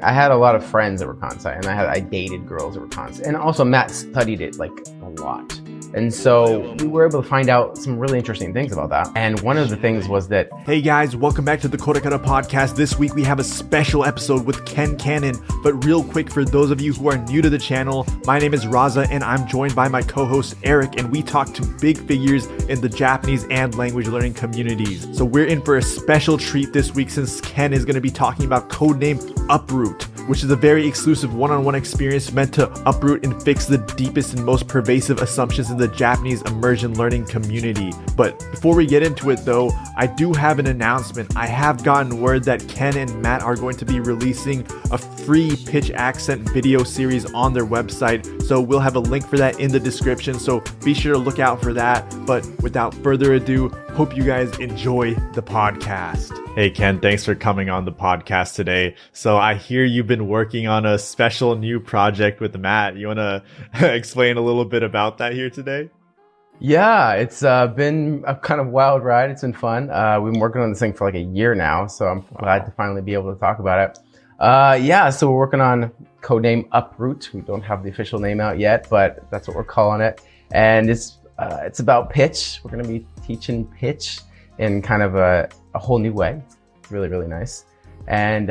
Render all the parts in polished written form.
I had a lot of friends that were kantai, and I dated girls that were kantai, and also Matt studied it like a lot. And so we were able to find out some really interesting things about that. And one of the things was that... Hey guys, welcome back to the KoreKara podcast. This week we have a special episode with Ken Cannon. But real quick, for those of you who are new to the channel, my name is Raza and I'm joined by my co-host Eric, and we talk to big figures in the Japanese and language learning communities. So we're in for a special treat this week since Ken is going to be talking about codename Uproot, which is a very exclusive one-on-one experience meant to uproot and fix the deepest and most pervasive assumptions in the Japanese immersion learning community. But before we get into it though, I do have an announcement. I have gotten word that Ken and Matt are going to be releasing a free pitch accent video series on their website. So we'll have a link for that in the description. So be sure to look out for that. But without further ado, hope you guys enjoy the podcast. Hey Ken, thanks for coming on the podcast today. So I hear you've been working on a special new project with Matt. You want to explain a little bit about that here today? Yeah, it's been a kind of wild ride. It's been fun. We've been working on this thing for like a year now, so I'm glad to finally be able to talk about it. Yeah, so we're working on codename Uproot. We don't have the official name out yet, but that's what we're calling it. And it's about pitch. We're going to be teaching pitch in kind of a whole new way. It's really, really nice. And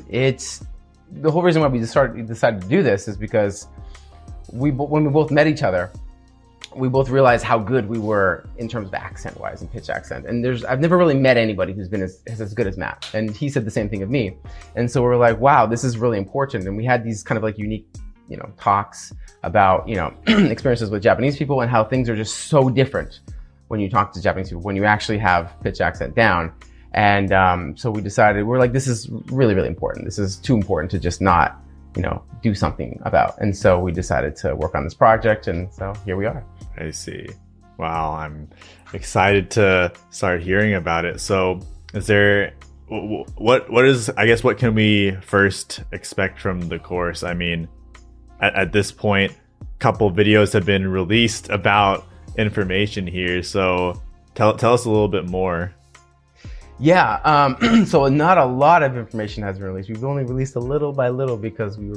it's the whole reason why we decided to do this is because when we both met each other, we both realized how good we were in terms of accent wise and pitch accent. And I've never really met anybody who's been as good as Matt. And he said the same thing of me. And so we're like, wow, this is really important. And we had these kind of like unique, talks about, experiences with Japanese people and how things are just so different when you talk to Japanese people, when you actually have pitch accent down. And so we decided, we're like, this is really, really important. This is too important to just not, do something about. And so we decided to work on this project. And so here we are. I see. Wow. I'm excited to start hearing about it. So is there, what can we first expect from the course? I mean, at this point, a couple videos have been released about information here. So tell us a little bit more. Yeah, so not a lot of information has been released. We've only released a little by little because we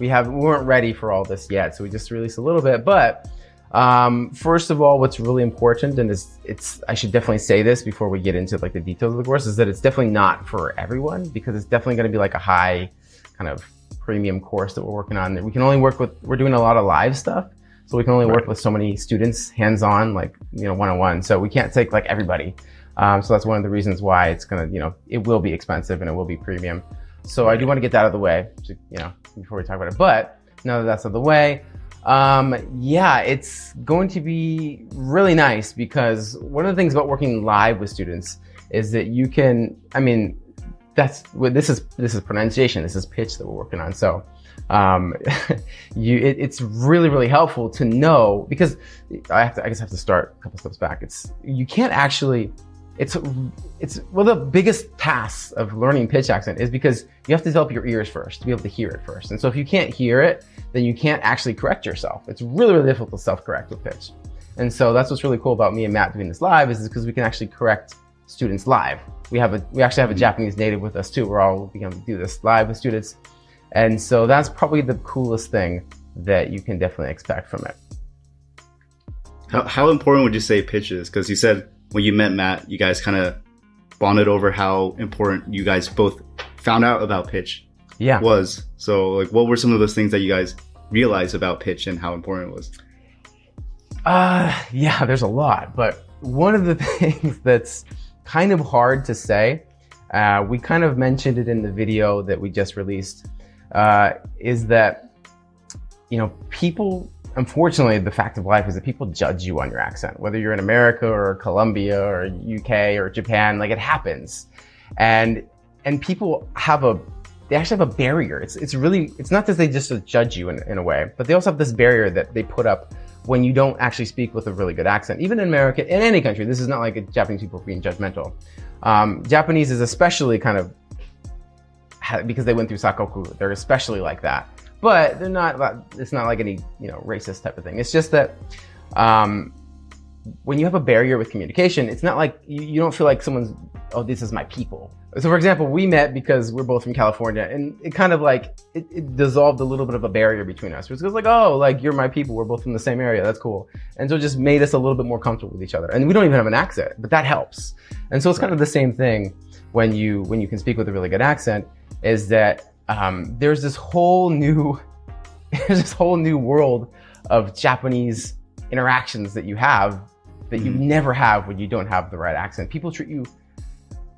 weren't ready for all this yet. So we just released a little bit. But first of all, what's really important, and I should definitely say this before we get into like the details of the course, is that it's definitely not for everyone, because it's definitely going to be like a high kind of premium course that we're working on. We can only we're doing a lot of live stuff. So we can only work with so many students hands-on, like, one-on-one. So we can't take like everybody. So that's one of the reasons why it's gonna, it will be expensive and it will be premium. So I do want to get that out of the way, before we talk about it. But now that that's out of the way, yeah, it's going to be really nice, because one of the things about working live with students is that you can, this is pronunciation, this is pitch that we're working on. So it's really, really helpful to know, because I guess I have to start a couple steps back. It's one of the biggest tasks of learning pitch accent is because you have to develop your ears first to be able to hear it first. And so if you can't hear it, then you can't actually correct yourself. It's really, really difficult to self-correct with pitch. And so that's what's really cool about me and Matt doing this live, is because we can actually correct students live. We actually have a Japanese native with us too. We're all going to do this live with students. And so that's probably the coolest thing that you can definitely expect from it. How important would you say pitch is? Because you said when you met Matt, you guys kind of bonded over how important you guys both found out about pitch was. So like, what were some of those things that you guys realized about pitch and how important it was? Yeah, there's a lot. But one of the things that's kind of hard to say, we kind of mentioned it in the video that we just released, is that, people, unfortunately, the fact of life is that people judge you on your accent, whether you're in America or Colombia or UK or Japan, like it happens. And people they actually have a barrier. It's not that they just judge you in a way, but they also have this barrier that they put up when you don't actually speak with a really good accent. Even in America, in any country, this is not like Japanese people being judgmental. Japanese is especially kind of, because they went through Sakoku, they're especially like that. But they're not, it's not like any, racist type of thing. It's just that when you have a barrier with communication, it's not like you don't feel like someone's oh, this is my people. So for example, we met because we're both from California, and it kind of like, it dissolved a little bit of a barrier between us. It was like, oh, like you're my people. We're both from the same area. That's cool. And so it just made us a little bit more comfortable with each other. And we don't even have an accent, but that helps. And so it's kind of the same thing when you can speak with a really good accent, is that there's this whole new world of Japanese interactions that you have that you never have when you don't have the right accent. People treat you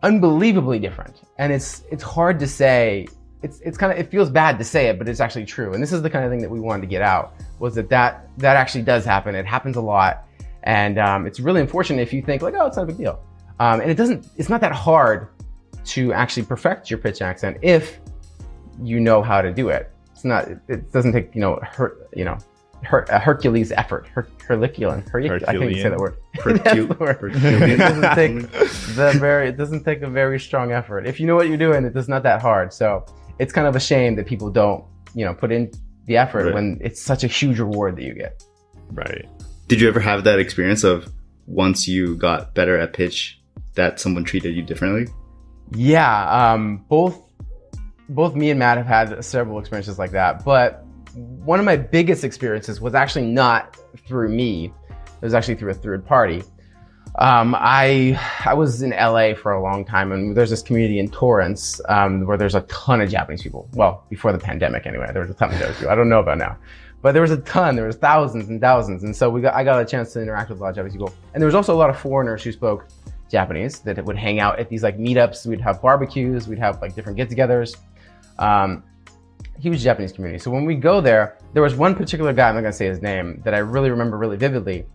unbelievably different, and it's hard to say. It's kind of, it feels bad to say it, but it's actually true. And this is the kind of thing that we wanted to get out, was that actually does happen. It happens a lot, and it's really unfortunate if you think like, oh, it's not a big deal. And it's not that hard to actually perfect your pitch accent if you know how to do it. It doesn't take, a Hercules effort. Herculean. I can't say that word. It doesn't take a very strong effort. If you know what you're doing, it's not that hard. So it's kind of a shame that people don't, put in the effort when it's such a huge reward that you get. Right. Did you ever have that experience of once you got better at pitch that someone treated you differently? Yeah. Both me and Matt have had several experiences like that, but one of my biggest experiences was actually not through me. It was actually through a third party. I was in LA for a long time, and there's this community in Torrance where there's a ton of Japanese people. Well, before the pandemic anyway, there was a ton of Japanese people. I don't know about now, but there was a ton. There was thousands and thousands, and so I got a chance to interact with a lot of Japanese people. And there was also a lot of foreigners who spoke Japanese that would hang out at these like meetups. We'd have barbecues. We'd have like different get-togethers. Huge Japanese community. So when we go there was one particular guy, I'm not gonna say his name, that I really remember really vividly.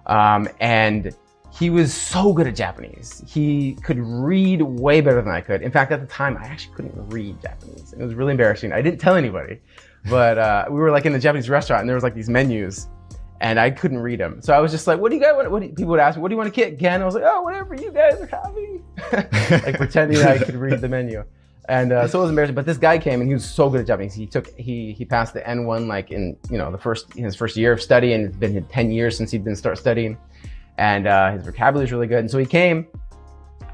And he was so good at Japanese. He could read way better than I could. In fact, at the time, I actually couldn't read Japanese. It was really embarrassing. I didn't tell anybody, but we were like in a Japanese restaurant, and there was like these menus, and I couldn't read them. So I was just like, what do you guys want? People would ask me, what do you want to get, Ken? I was like, oh, whatever you guys are having. Like pretending I could read the menu. And so it was embarrassing, but this guy came and he was so good at Japanese. He passed the N1 like in his first year of study, and it's been 10 years since he'd been start studying, and his vocabulary is really good. And so he came,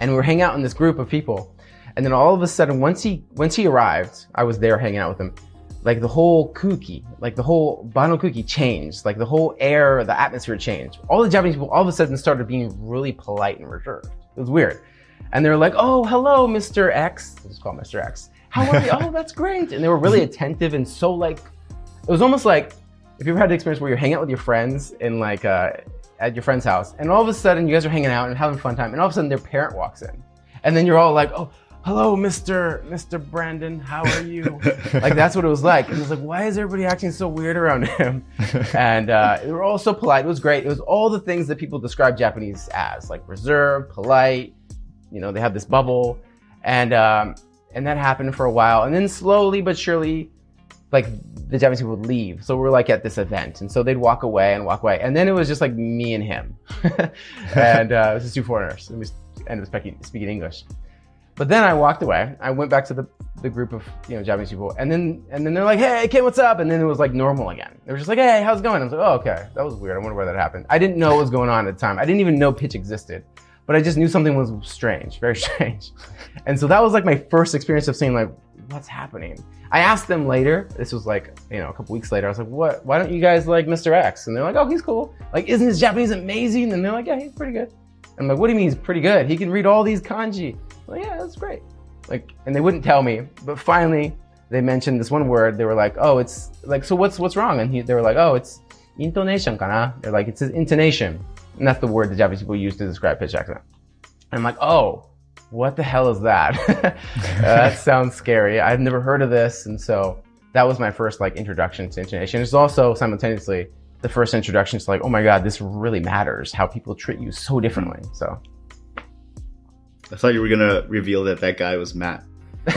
and we were hanging out in this group of people, and then all of a sudden, once he arrived, I was there hanging out with him. Like the whole kuki, like the whole bano kuki changed, like the whole air, the atmosphere changed. All the Japanese people all of a sudden started being really polite and reserved. It was weird. And they were like, oh, hello, Mr. X. We'll just call him Mr. X. How are you? Oh, that's great. And they were really attentive, and so like, it was almost like, if you ever had the experience where you're hanging out with your friends in like, at your friend's house, and all of a sudden you guys are hanging out and having a fun time, and all of a sudden their parent walks in. And then you're all like, oh, hello, Mr. Brandon, how are you? Like, that's what it was like. And it was like, why is everybody acting so weird around him? And they were all so polite. It was great. It was all the things that people describe Japanese as, like reserved, polite. They have this bubble, and that happened for a while. And then slowly but surely, like the Japanese people would leave. So we're like at this event, and so they'd walk away. And then it was just like me and him. And it was just two foreigners, and we ended up speaking English. But then I walked away. I went back to the group of Japanese people, and then they're like, hey, Ken, what's up? And then it was like normal again. They were just like, hey, how's it going? I was like, oh, okay, that was weird. I wonder why that happened. I didn't know what was going on at the time. I didn't even know pitch existed. But I just knew something was strange, very strange. And so that was like my first experience of saying like, what's happening? I asked them later, this was like, a couple weeks later, I was like, why don't you guys like Mr. X? And they're like, oh, he's cool. Like, isn't his Japanese amazing? And they're like, yeah, he's pretty good. I'm like, what do you mean he's pretty good? He can read all these kanji. I'm like, yeah, that's great. Like, and they wouldn't tell me, but finally they mentioned this one word. They were like, oh, it's like, so what's wrong? And they were like, oh, it's intonation kana. They're like, it's his intonation. And that's the word the Japanese people use to describe pitch accent. And I'm like, oh, what the hell is that? That sounds scary. I've never heard of this. And so that was my first like introduction to intonation. It's also simultaneously the first introduction to like, oh my God, this really matters, how people treat you so differently. So I thought you were going to reveal that guy was Matt. No.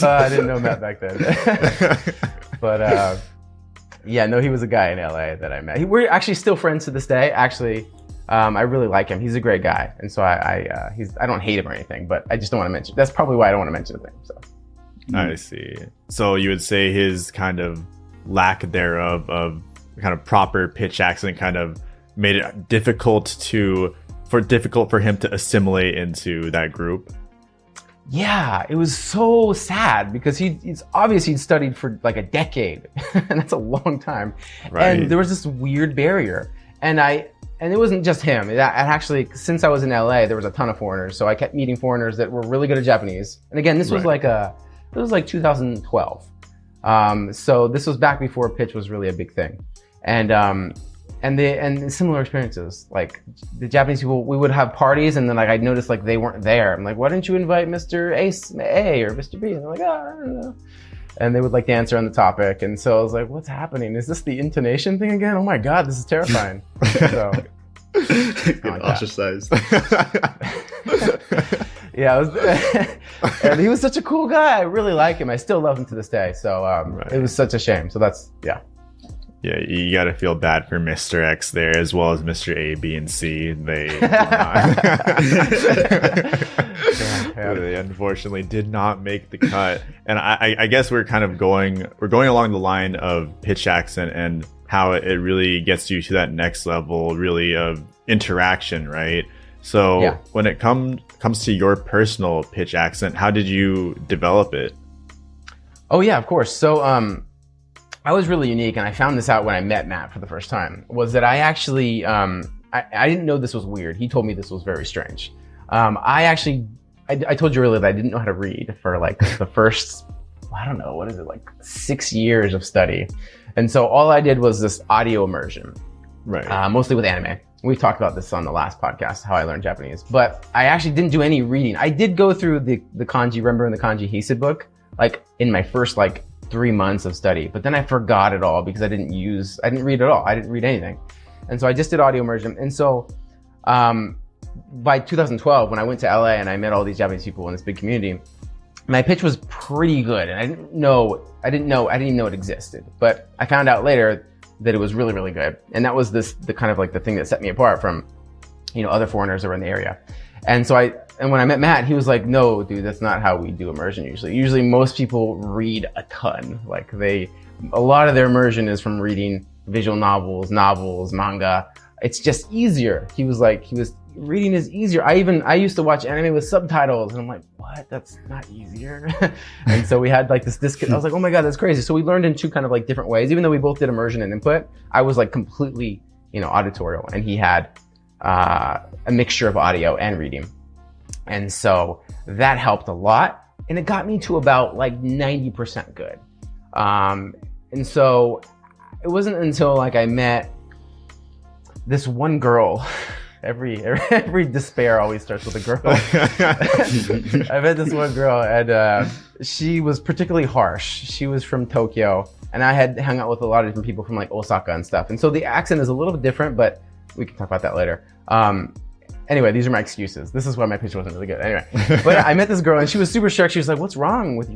I didn't know Matt back then. But yeah, no, he was a guy in LA that I met. We're actually still friends to this day. Actually, I really like him. He's a great guy, and so I don't hate him or anything, but I just don't want to mention. That's probably why I don't want to mention his name. So I see. So you would say his kind of lack thereof of kind of proper pitch accent kind of made it difficult to difficult for him to assimilate into that group? Yeah, it was so sad because he's obviously studied for like a decade and that's a long time. Right. And there was this weird barrier. And it wasn't just him. It actually, since I was in LA, there was a ton of foreigners. So I kept meeting foreigners that were really good at Japanese. And again, this was it was like 2012. So this was back before pitch was really a big thing. And similar experiences, like the Japanese people, we would have parties and then like I'd notice like they weren't there. I'm like, why didn't you invite Mr. A or Mr. B? And they're like, I don't know. And they would like dance around the topic. And so I was like, what's happening? Is this the intonation thing again? Oh my God, this is terrifying. So ostracized. Yeah, and he was such a cool guy. I really like him. I still love him to this day. So it was such a shame. So that's, yeah. Yeah, you got to feel bad for Mr. X there as well as Mr. A, B, and C. They they unfortunately did not make the cut. And I guess we're going along the line of pitch accent and how it really gets you to that next level really of interaction, right? So when it comes to your personal pitch accent, how did you develop it? Oh yeah, of course. So I was really unique, and I found this out when I met Matt for the first time, was that I actually, I didn't know this was weird. He told me this was very strange. I told you earlier that I didn't know how to read for like the first, I don't know, what is it, like 6 years of study. And so all I did was this audio immersion, right? Mostly with anime. We've talked about this on the last podcast, how I learned Japanese, but I actually didn't do any reading. I did go through the kanji, remember in the kanji Hisei book, like in my first 3 months of study, but then I forgot it all because I didn't read at all. I didn't read anything. And so I just did audio immersion. And so by 2012, when I went to LA and I met all these Japanese people in this big community, my pitch was pretty good. And I didn't even know it existed, but I found out later that it was really, really good. And that was the kind of like the thing that set me apart from, other foreigners that were in the area. And so when I met Matt, he was like, no, dude, that's not how we do immersion usually. Usually most people read a ton. A lot of their immersion is from reading visual novels, manga. It's just easier. Reading is easier. I used to watch anime with subtitles and I'm like, what? That's not easier. And so we had this disconnect. I was like, oh my God, that's crazy. So we learned in two kind of different ways. Even though we both did immersion and input, I was completely, auditorial, and he had a mixture of audio and reading. And so that helped a lot, and it got me to about 90% good. And so it wasn't until I met this one girl. Every despair always starts with a girl. I met this one girl, and she was particularly harsh. She was from Tokyo, and I had hung out with a lot of different people from Osaka and stuff. And so the accent is a little bit different, but we can talk about that later. Anyway, these are my excuses. This is why my pitch wasn't really good. Anyway, but I met this girl and she was super shocked. She was like, "What's wrong with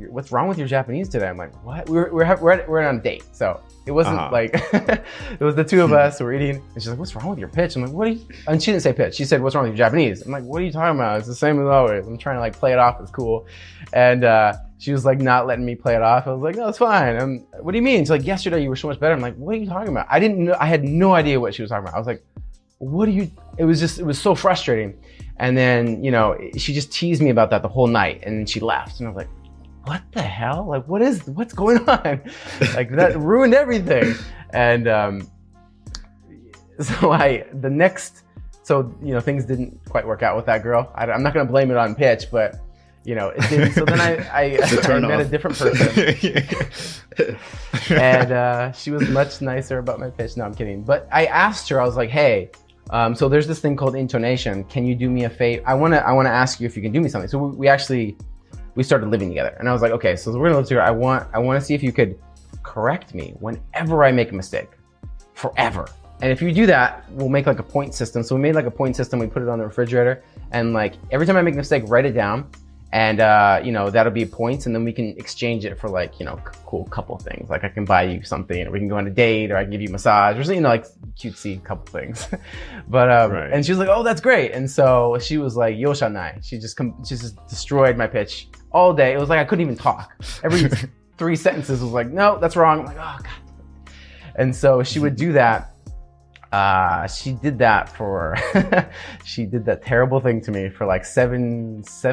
your Japanese today?" I'm like, "What?" We're on a date, so it wasn't it was the two of us. We're eating, and she's like, "What's wrong with your pitch?" I'm like, "What are you?" And she didn't say pitch. She said, "What's wrong with your Japanese?" I'm like, "What are you talking about? It's the same as always." I'm trying to play it off as cool, and she was not letting me play it off. I was like, "No, it's fine." What do you mean? She's like, "Yesterday you were so much better." I'm like, "What are you talking about?" I didn't know. I had no idea what she was talking about. I was like, "What are you?" It was so frustrating. And then, she just teased me about that the whole night, and then she left. And I was like, what the hell? What's going on? That ruined everything. And things didn't quite work out with that girl. I'm not going to blame it on pitch, but it didn't. So then I met a different person. And she was much nicer about my pitch. No, I'm kidding. But I asked her, I was like, hey, so there's this thing called intonation. Can you do me a favor? I want to ask you if you can do me something. So we started living together, and I was like, okay, so we're gonna live together. I want to see if you could correct me whenever I make a mistake, forever. And if you do that, we'll make a point system. So we made a point system. We put it on the refrigerator, and every time I make a mistake, write it down. And, that'll be points, and then we can exchange it for cool couple things. I can buy you something, or we can go on a date, or I can give you a massage, or something, cutesy couple things. But, right. And she was like, oh, that's great. And so she was like, yoshanai. She just destroyed my pitch all day. It was I couldn't even talk. Every 3 sentences was no, that's wrong. I'm like, oh, God. And so she would do that. She did that for, she did that terrible thing to me for like 5 years.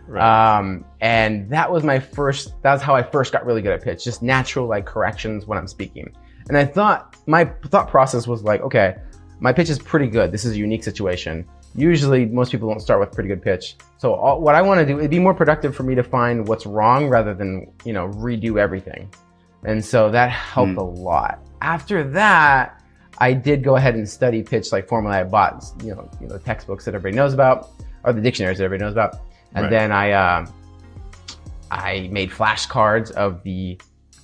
Right. And that was that's how I first got really good at pitch, just natural like corrections when I'm speaking. And my thought process was like, okay, my pitch is pretty good. This is a unique situation. Usually most people don't start with pretty good pitch. So what I want to do, it'd be more productive for me to find what's wrong rather than, redo everything. And so that helped a lot. After that, I did go ahead and study pitch like formally. I bought, the textbooks that everybody knows about, or the dictionaries that everybody knows about. And then I made flashcards of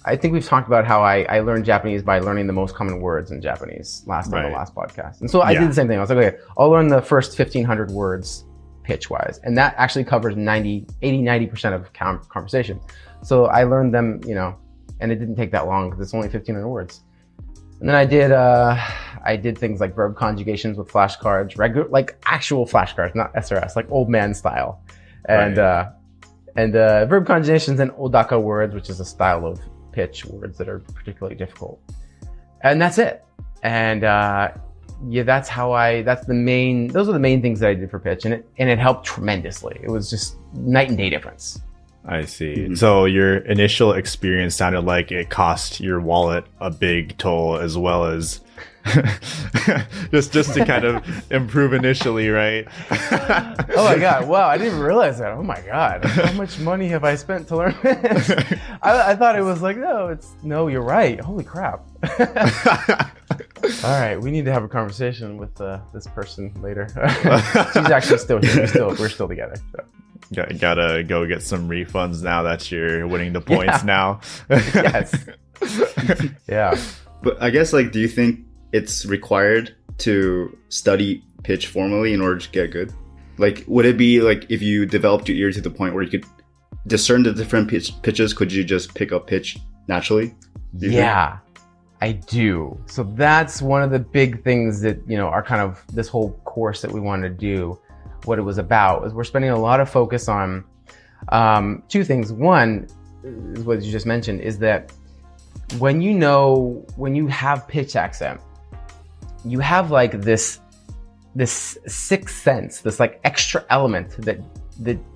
I think we've talked about how I learned Japanese by learning the most common words in Japanese on the last podcast. And so I did the same thing. I was like, okay, I'll learn the first 1,500 words pitch-wise. And that actually covers 90% of conversation. So I learned them, and it didn't take that long because it's only 1,500 words. And then I did things like verb conjugations with flashcards, like actual flashcards, not SRS, like old man style. And verb conjugations and odaka words, which is a style of pitch words that are particularly difficult. And that's it. And those are the main things that I did for pitch, and it helped tremendously. It was just night and day difference. I see. Mm-hmm. So your initial experience sounded like it cost your wallet a big toll, as well as just to kind of improve initially, right? Oh my God. Wow. I didn't realize that. Oh my God. How much money have I spent to learn this? I thought it was like, no, you're right. Holy crap. All right. We need to have a conversation with this person later. She's actually still here. We're still together. So. Gotta go get some refunds now that you're winning the points now. Yes. Yeah. But I guess, do you think it's required to study pitch formally in order to get good? Would it be if you developed your ear to the point where you could discern the different pitches, could you just pick up pitch naturally? Yeah, I do. So that's one of the big things that, are kind of this whole course that we wanted to do. What it was about is we're spending a lot of focus on two things. One is what you just mentioned, is that when you have pitch accent, you have this sixth sense, this extra element that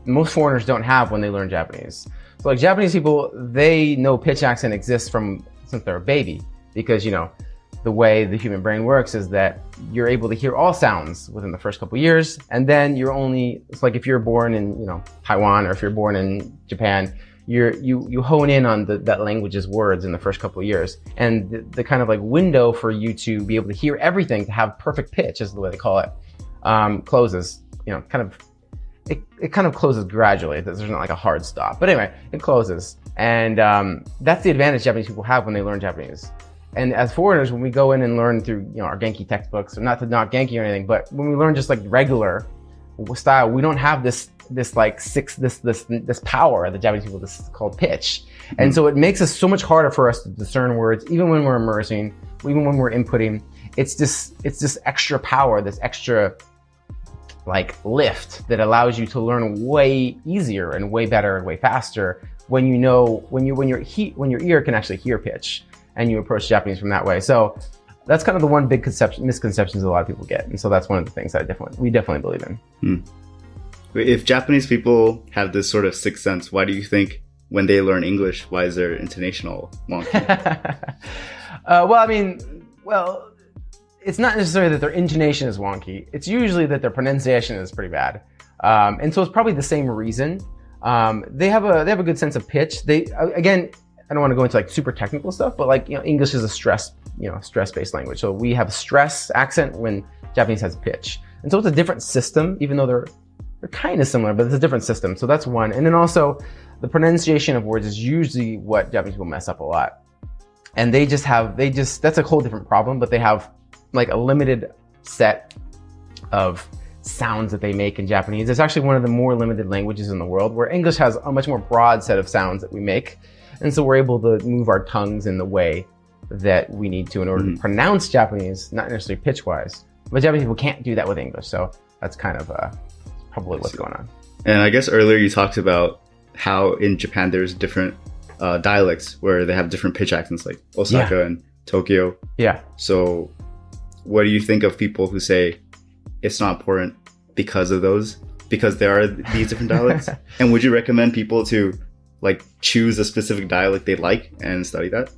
most foreigners don't have when they learn Japanese. So Japanese people, they know pitch accent exists since they're a baby, because the way the human brain works is that you're able to hear all sounds within the first couple of years, and then it's like if you're born in Taiwan, or if you're born in Japan, you hone in on that language's words in the first couple of years, and the kind of window for you to be able to hear everything, to have perfect pitch, is the way they call it, closes. It kind of closes gradually. There's not a hard stop, but anyway, it closes, and that's the advantage Japanese people have when they learn Japanese. And as foreigners, when we go in and learn through our Genki textbooks, or not to knock Genki or anything, but when we learn just regular style, we don't have this power that Japanese people called pitch. And so it makes it so much harder for us to discern words, even when we're immersing, even when we're inputting. It's this extra power, this extra lift that allows you to learn way easier and way better and way faster when your ear can actually hear pitch, and you approach Japanese from that way. So that's kind of the one big misconceptions a lot of people get. And so that's one of the things that we definitely believe in. If Japanese people have this sort of sixth sense, why do you think when they learn English, why is their intonation all wonky? It's not necessarily that their intonation is wonky. It's usually that their pronunciation is pretty bad. And so it's probably the same reason. They have a good sense of pitch. I don't want to go into super technical stuff, but English is a stress-based language. So we have stress accent when Japanese has pitch. And so it's a different system, even though they're kind of similar, but it's a different system. So that's one. And then also the pronunciation of words is usually what Japanese people mess up a lot. And that's a whole different problem, but they have a limited set of sounds that they make in Japanese. It's actually one of the more limited languages in the world, where English has a much more broad set of sounds that we make. And so we're able to move our tongues in the way that we need to in order to pronounce Japanese, not necessarily pitch-wise. But Japanese people can't do that with English. So that's kind of probably what's going on. And I guess earlier you talked about how in Japan there's different dialects where they have different pitch accents, like Osaka and Tokyo. Yeah. So what do you think of people who say it's not important because of those? Because there are these different dialects? And would you recommend people to like choose a specific dialect they like and study that?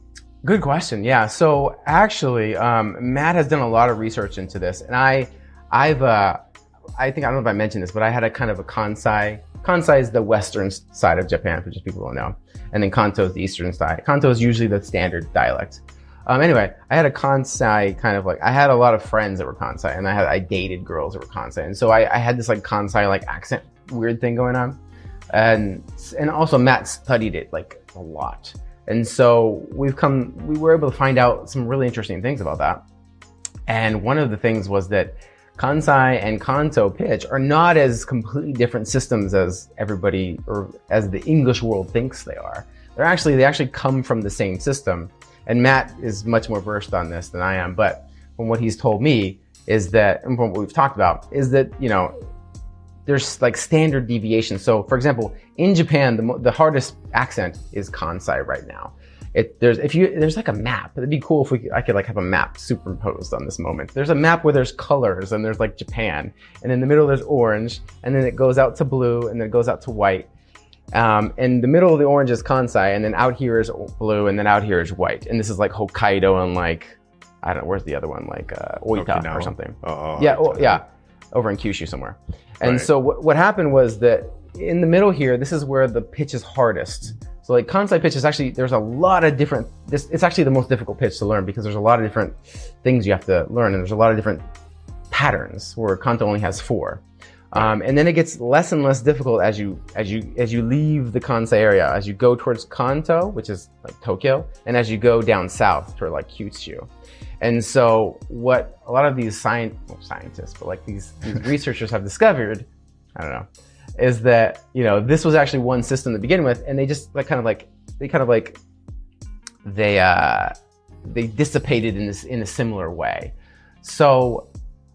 Good question. Yeah. So actually, Matt has done a lot of research into this, and I think, I don't know if I mentioned this, but I had a kind of a Kansai. Kansai is the western side of Japan, for just people who don't know. And then Kanto is the eastern side. Kanto is usually the standard dialect. Anyway, I had a Kansai kind of like, I had a lot of friends that were Kansai, and I dated girls that were Kansai. And so I had this like Kansai like accent weird thing going on. And also Matt studied it like a lot. And so we were able to find out some really interesting things about that. And one of the things was that Kansai and Kanto pitch are not as completely different systems as everybody, or as the English world thinks they are. They actually come from the same system. And Matt is much more versed on this than I am. But from what he's told me is that, and from what we've talked about, is that, you know, there's like standard deviations. So for example, in Japan, the hardest accent is Kansai right now. There's like a map. It'd be cool if I could like have a map superimposed on this moment. There's a map where there's colors and there's like Japan, and in the middle there's orange, and then it goes out to blue, and then it goes out to white. And the middle of the orange is Kansai, and then out here is blue, and then out here is white. And this is like Hokkaido and like, I don't know, where's the other one? Like Oita or something. Yeah, over in Kyushu somewhere. And so what happened was that in the middle here, this is where the pitch is hardest. So like Kansai pitch is actually, there's a lot of different, it's actually the most difficult pitch to learn because there's a lot of different things you have to learn, and there's a lot of different patterns, where Kanto only has 4. And then it gets less and less difficult as you leave the Kansai area, as you go towards Kanto, which is like Tokyo, and as you go down south toward like Kyushu. And so what a lot of these scientists, but like these researchers have discovered, I don't know, is that, you know, this was actually one system to begin with, and they just they dissipated in a similar way. So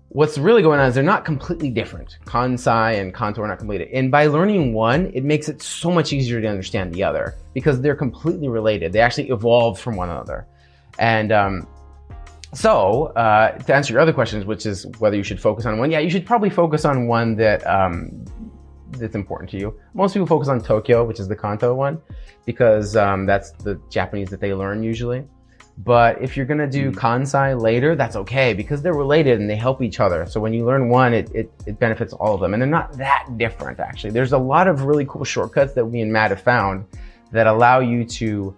what's really going on is they're not completely different. Kansai and Kanto are not completely. And by learning one, it makes it so much easier to understand the other because they're completely related. They actually evolved from one another. And so to answer your other questions, which is whether you should focus on one, yeah, you should probably focus on one that's important to you. Most people focus on Tokyo, which is the Kanto one, because that's the Japanese that they learn usually. But if you're gonna do Kansai later, that's okay, because they're related and they help each other. So when you learn one, it benefits all of them, and they're not that different actually. There's a lot of really cool shortcuts that me and Matt have found that allow you to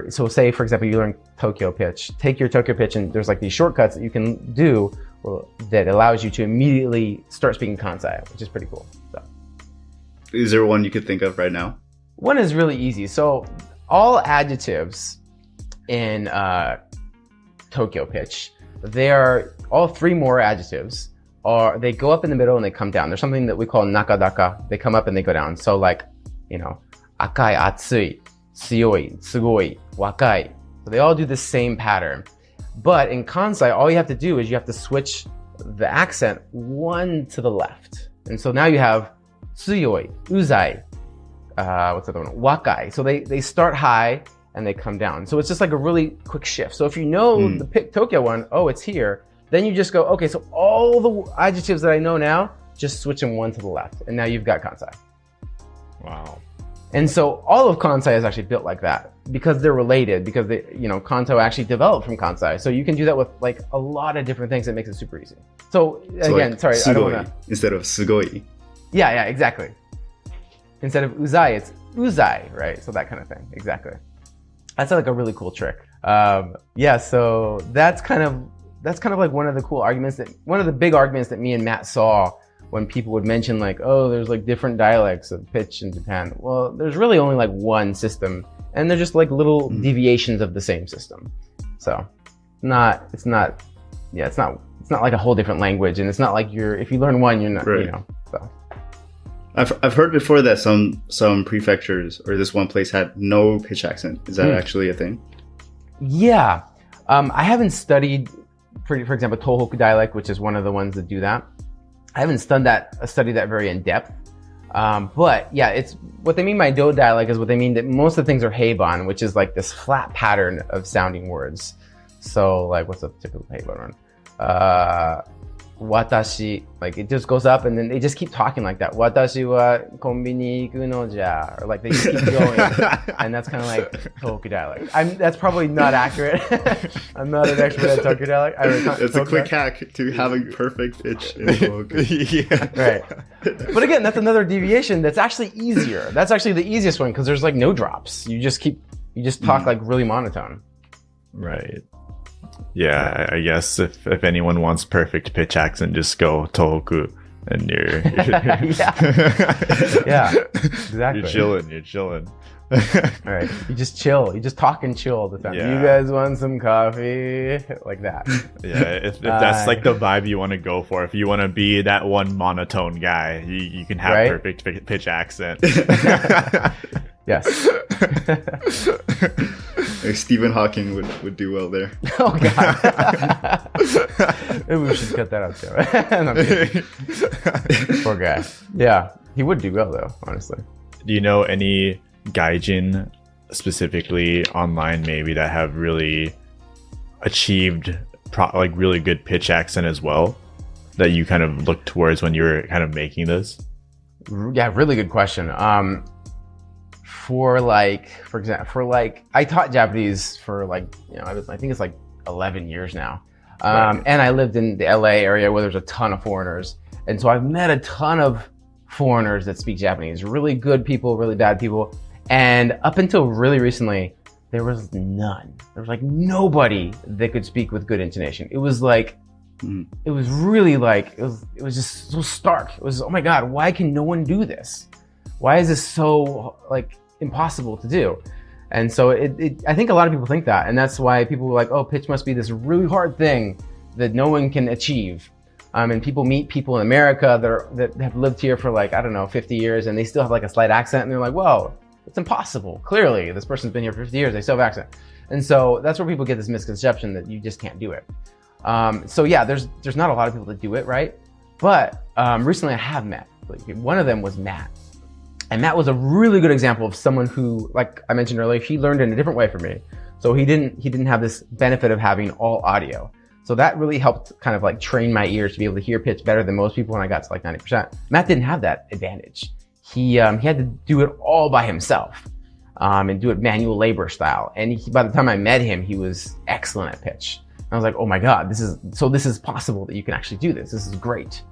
so say for example you learn Tokyo pitch, take your Tokyo pitch, and there's like these shortcuts that you can do that allows you to immediately start speaking Kansai, which is pretty cool. So, is there one you could think of right now? One is really easy. So all adjectives in Tokyo pitch, all 3 more adjectives they go up in the middle and they come down. There's something that we call nakadaka. They come up and they go down. So like, you know, akai, atsui, tsuyoi, tsugoi, wakai. So they all do the same pattern. But in Kansai, all you have to do is you have to switch the accent one to the left. And so now you have tsuyoi, uzai, what's the other one? Wakai. So they start high and they come down. So it's just like a really quick shift. So if you know the Tokyo one, oh, it's here, then you just go, okay, so all the adjectives that I know now, just switch them one to the left. And now you've got Kansai. Wow. And so all of Kansai is actually built like that because they're related, because Kanto actually developed from Kansai. So you can do that with like a lot of different things that makes it super easy. So again, like, sorry, sugoi, I don't want to. Instead of sugoi. Yeah, exactly. Instead of uzai, it's uzai, right? So that kind of thing, exactly. That's like a really cool trick. Yeah, so that's kind of like one of the big arguments that me and Matt saw when people would mention like, oh, there's like different dialects of pitch in Japan. Well, there's really only like one system, and they're just like little deviations of the same system. So it's not like a whole different language, and it's not like if you learn one, you're not, right. So. I've heard before that some prefectures or this one place had no pitch accent. Is that actually a thing? Yeah. I haven't studied, for example, Tohoku dialect, which is one of the ones that do that. I haven't studied that very in depth. But yeah, it's what they mean by do dialect is what they mean that most of the things are heibon, which is like this flat pattern of sounding words. So like, what's a typical heibon one? Watashi, like it just goes up and then they just keep talking like that. Watashi wa konbini iku no ja, or like they just keep going. And that's kind of like Tohoku dialect. That's probably not accurate. I'm not an expert at Tohoku dialect. It's a quick hack to having perfect pitch in Tohoku. Yeah. Right. But again, that's another deviation that's actually easier. That's actually the easiest one because there's like no drops. You just talk like really monotone. Right. Yeah, I guess if anyone wants perfect pitch accent, just go Tohoku and you're yeah, exactly. You're chilling. All right, you just chill. You just talk and chill all the time. Yeah. You guys want some coffee? Like that. Yeah, if that's like the vibe you want to go for. If you want to be that one monotone guy, you can have perfect pitch accent. Yes. Like Stephen Hawking would do well there. Oh god. Maybe we should cut that out too. Poor guy. Yeah, he would do well though, honestly. Do you know any gaijin specifically online maybe that have really achieved like really good pitch accent as well that you kind of look towards when you're kind of making this? Yeah, really good question. For example, I taught Japanese for I think it's like 11 years now. And I lived in the LA area where there's a ton of foreigners. And so I've met a ton of foreigners that speak Japanese, really good people, really bad people. And up until really recently, there was none. There was like nobody that could speak with good intonation. It was like, it was really like, it was just so stark. It was, oh my God, why can no one do this? Why is this so like impossible to do? And so I think a lot of people think that, and that's why people were like, oh, pitch must be this really hard thing that no one can achieve. And people meet people in America that have lived here for like, I don't know, 50 years, and they still have like a slight accent, and they're like, well, it's impossible. Clearly, this person's been here for 50 years, they still have accent. And so that's where people get this misconception that you just can't do it. So yeah, there's not a lot of people that do it, right? But recently I have met, one of them was Matt. And Matt was a really good example of someone who, like I mentioned earlier, he learned in a different way from me. So he didn't have this benefit of having all audio. So that really helped kind of like train my ears to be able to hear pitch better than most people when I got to like 90%. Matt didn't have that advantage. He had to do it all by himself and do it manual labor style. And by the time I met him, he was excellent at pitch. And I was like, oh my God, this is possible that you can actually do this. This is great.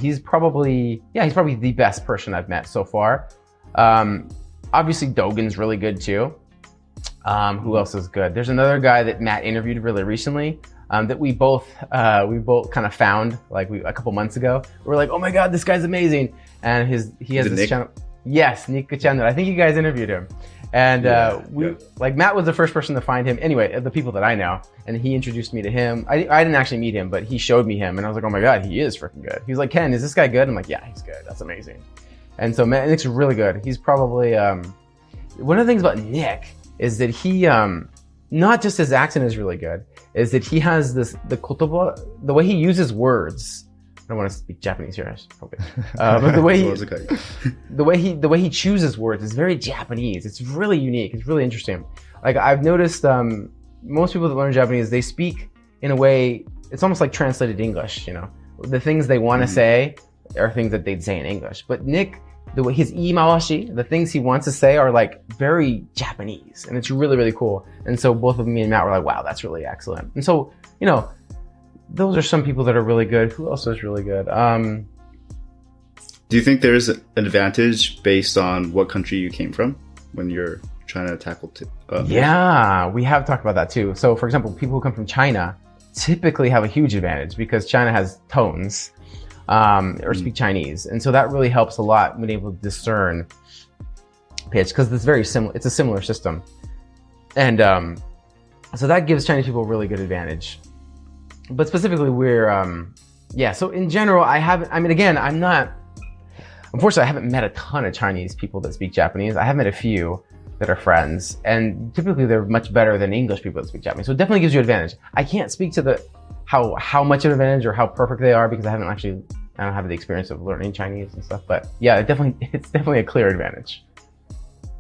He's probably the best person I've met so far. Obviously Dogen's really good too. Who else is good? There's another guy that Matt interviewed really recently, that we both kind of found like a couple months ago. We're like, oh my God, this guy's amazing. And he has this channel. Yes, Nick Chandler. I think you guys interviewed him. And like Matt was the first person to find him anyway, the people that I know, and he introduced me to him. I didn't actually meet him, but he showed me him, and I was like, oh my God, he is freaking good. He was like, Ken, is this guy good? I'm like, yeah, he's good. That's amazing. And so Nick's really good. He's probably one of the things about Nick is that he not just his accent is really good, is that he has the kotoba, the way he uses words. I don't want to speak Japanese here, probably. But the way he chooses words is very Japanese. It's really unique. It's really interesting. Like I've noticed, most people that learn Japanese, they speak in a way. It's almost like translated English. You know, the things they want to say are things that they'd say in English. But Nick, the way his iimawashi, the things he wants to say are like very Japanese, and it's really really cool. And so both of me and Matt were like, wow, that's really excellent. And so those are some people that are really good. Who else is really good? Do you think there's an advantage based on what country you came from when you're trying to tackle yeah, we have talked about that too. So for example, people who come from China typically have a huge advantage because China has tones or speak Chinese. And so that really helps a lot when able to discern pitch because it's very similar. It's a similar system. And so that gives Chinese people a really good advantage. But specifically so in general, unfortunately, I haven't met a ton of Chinese people that speak Japanese. I have met a few that are friends, and typically they're much better than English people that speak Japanese. So it definitely gives you advantage. I can't speak to how much of an advantage or how perfect they are because I haven't actually I don't have the experience of learning Chinese and stuff, but yeah, it's definitely a clear advantage.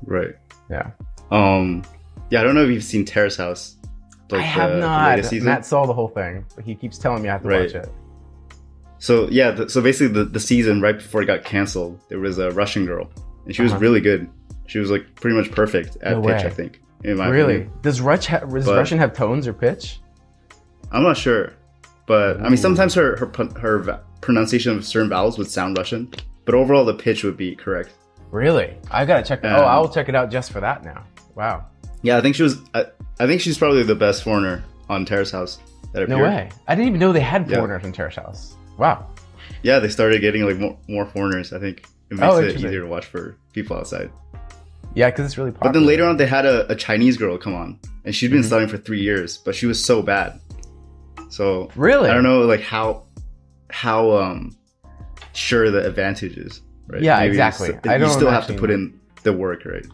Right. Yeah. Yeah, I don't know if you've seen Terrace House. Like I have not. Matt saw the whole thing, but he keeps telling me I have to watch it. So yeah, so basically the season right before it got canceled, there was a Russian girl, and she was really good. She was like pretty much perfect at pitch, I think. In my opinion. Does Russian have tones or pitch? I'm not sure, but I mean sometimes her pronunciation of certain vowels would sound Russian, but overall the pitch would be correct. Really? I gotta check that. I will check it out just for that now. Wow. Yeah, I think she was. I think she's probably the best foreigner on Terrace House that appeared. No way! I didn't even know they had foreigners on Terrace House. Wow. Yeah, they started getting like more foreigners. I think it makes it easier to watch for people outside. Yeah, because it's really popular. But then later on, they had a Chinese girl come on, and she'd been studying for 3 years, but she was so bad. So really, I don't know like how sure the advantage is. Right? Yeah, exactly. You still have to put in the work, right?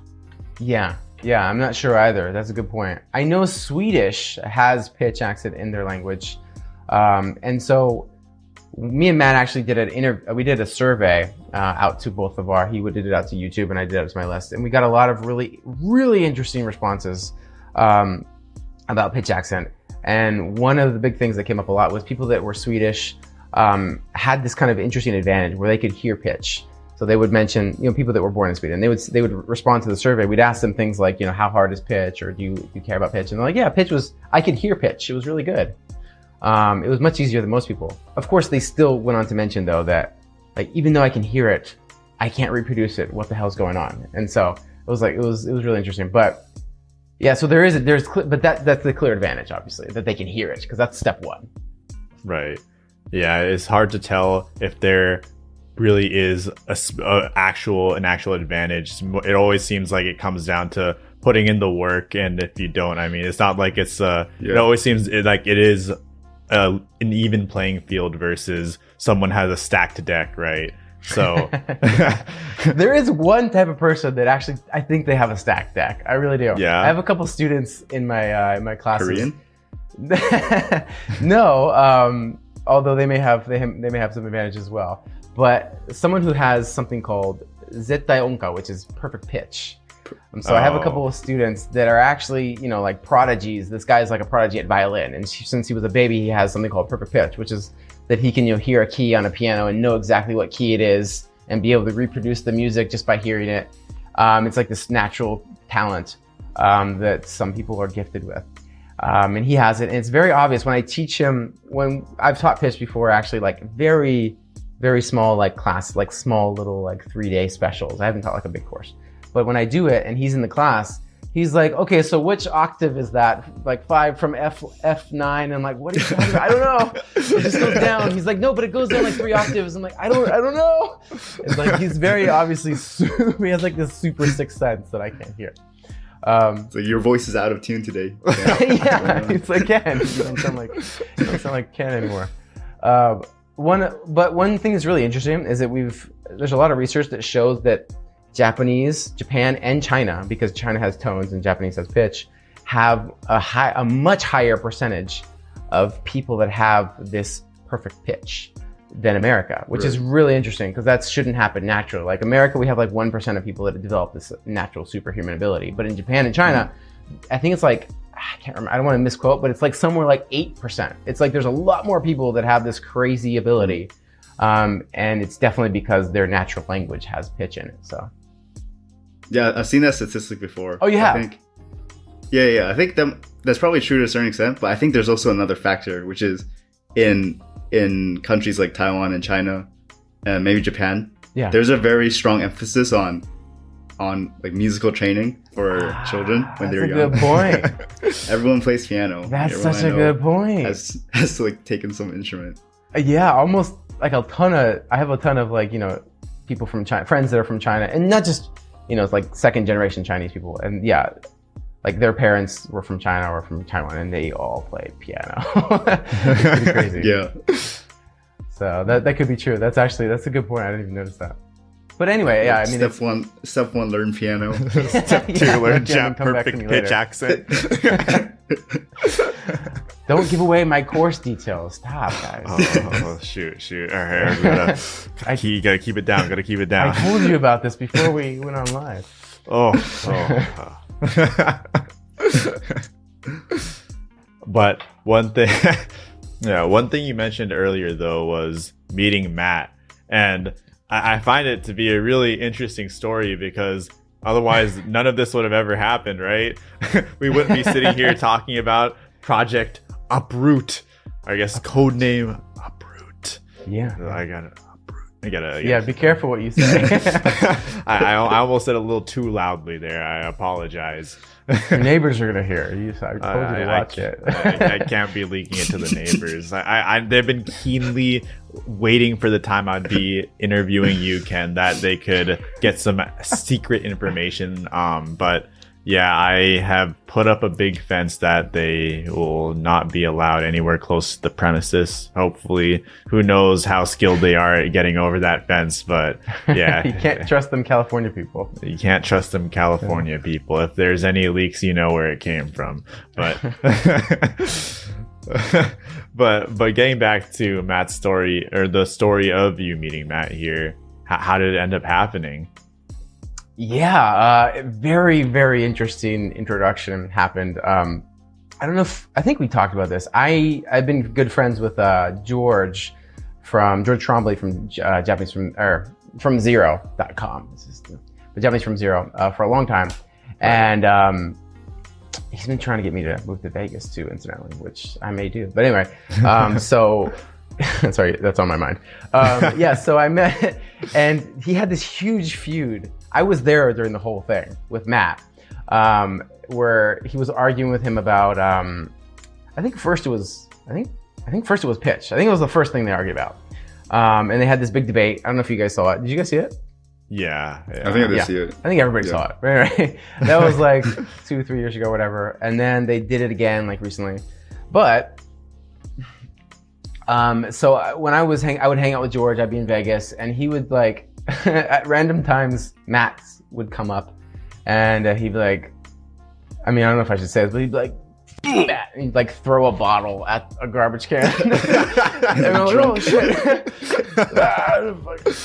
Yeah, I'm not sure either. That's a good point. I know Swedish has pitch accent in their language, and so me and Matt actually did we did a survey out to both of he did it out to YouTube and I did it to my list, and we got a lot of really, really interesting responses about pitch accent. And one of the big things that came up a lot was people that were Swedish had this kind of interesting advantage where they could hear pitch. So they would mention, people that were born in Sweden. They would respond to the survey. We'd ask them things like, how hard is pitch, or do you care about pitch? And they're like, yeah, I could hear pitch. It was really good. It was much easier than most people. Of course, they still went on to mention though that, like, even though I can hear it, I can't reproduce it. What the hell's going on? And so it was really interesting. But yeah, so but that's the clear advantage, obviously, that they can hear it, because that's step one. Right. Yeah, it's hard to tell if there really is an actual advantage. It always seems like it comes down to putting in the work, and if you don't, I mean, it's not like it's it always seems like it is an even playing field versus someone has a stacked deck, right? So there is one type of person that actually, I think they have a stacked deck. I really do. Yeah. I have a couple students in my classes. Korean? No, although they may have some advantage as well. But someone who has something called zettai onka, which is perfect pitch. So I have a couple of students that are actually, like prodigies. This guy's like a prodigy at violin, and since he was a baby, he has something called perfect pitch, which is that he can hear a key on a piano and know exactly what key it is and be able to reproduce the music just by hearing it. It's like this natural talent that some people are gifted with. And he has it, and it's very obvious when I teach him. When I've taught pitch before, actually, like very, very small like class, like small little like 3-day specials. I haven't taught like a big course. But when I do it and he's in the class, he's like, okay, so which octave is that? Like 5 from F9. I'm like, what are you talking about? I don't know. It just goes down. He's like, no, but it goes down like 3 octaves. I'm like, I don't know. It's like, he's very obviously, he has like this super sixth sense that I can't hear. So your voice is out of tune today. Yeah, it's like Ken. You don't sound like Ken anymore. One thing that's really interesting is that there's a lot of research that shows that Japan, and China, because China has tones and Japanese has pitch, have a much higher percentage of people that have this perfect pitch than America, which is really interesting, because that shouldn't happen naturally. Like America, we have like 1% of people that have developed this natural superhuman ability. But in Japan and China, I think it's like, I can't remember, I don't want to misquote, but it's like somewhere like 8%. It's like there's a lot more people that have this crazy ability. And it's definitely because their natural language has pitch in it. So. Yeah, I've seen that statistic before. Oh, you have? I think that's probably true to a certain extent, but I think there's also another factor, which is in countries like Taiwan and China, and maybe Japan. Yeah. There's a very strong emphasis on like musical training for children when they're young. That's a good point. Everyone plays piano. That's such a good point. Has to like taken some instrument. Yeah, almost like I have a ton of like, people from China, friends that are from China, and not just, it's like second generation Chinese people. And yeah, like their parents were from China or from Taiwan, and they all play piano. It's pretty crazy. Yeah. So that could be true. That's a good point. I didn't even notice that. But anyway, yeah, I mean, step one, learn piano. Step 2, learn perfect pitch accent. Don't give away my course details. Stop, guys. Shoot. All right, gotta keep it down. Gotta keep it down. I told you about this before we went on live. But one thing you mentioned earlier though was meeting Matt, and I find it to be a really interesting story because otherwise none of this would have ever happened, right? We wouldn't be sitting here talking about Project Uproot. I guess code name Uproot. Yeah. I gotta yeah, be careful what you say. I almost said a little too loudly there. I apologize. Your neighbors are gonna hear. I told you to watch it. I can't be leaking it to the neighbors. They've been keenly waiting for the time I'd be interviewing you, Ken, that they could get some secret information. But yeah, I have put up a big fence that they will not be allowed anywhere close to the premises. Hopefully, who knows how skilled they are at getting over that fence, but yeah. You can't trust them California people. You can't trust them California people. If there's any leaks, you know where it came from. But but getting back to Matt's story, or the story of you meeting Matt here, how did it end up happening? Yeah, very, very interesting introduction happened. I don't know I think we talked about this. I've been good friends with George Trombley from Japanese from Zero.com. This is the Japanese from Zero for a long time. And he's been trying to get me to move to Vegas too, incidentally, which I may do. But anyway, so sorry, that's on my mind. Yeah, so I met, and he had this huge feud. I was there during the whole thing with Matt, where he was arguing with him about, I think first it was Pitch. I think it was the first thing they argued about. And they had this big debate. I don't know if you guys saw it. Did you guys see it? Yeah. I think I did see it. I think everybody saw it. Right? That was like 2-3 years ago, whatever. And then they did it again like recently. But so when I would hang out with George. I'd be in Vegas, and he would like at random times Matt would come up, and he'd be like, I mean, I don't know if I should say this, but he'd be like, Matt, and he'd like throw a bottle at a garbage can. And I'm like, oh shit.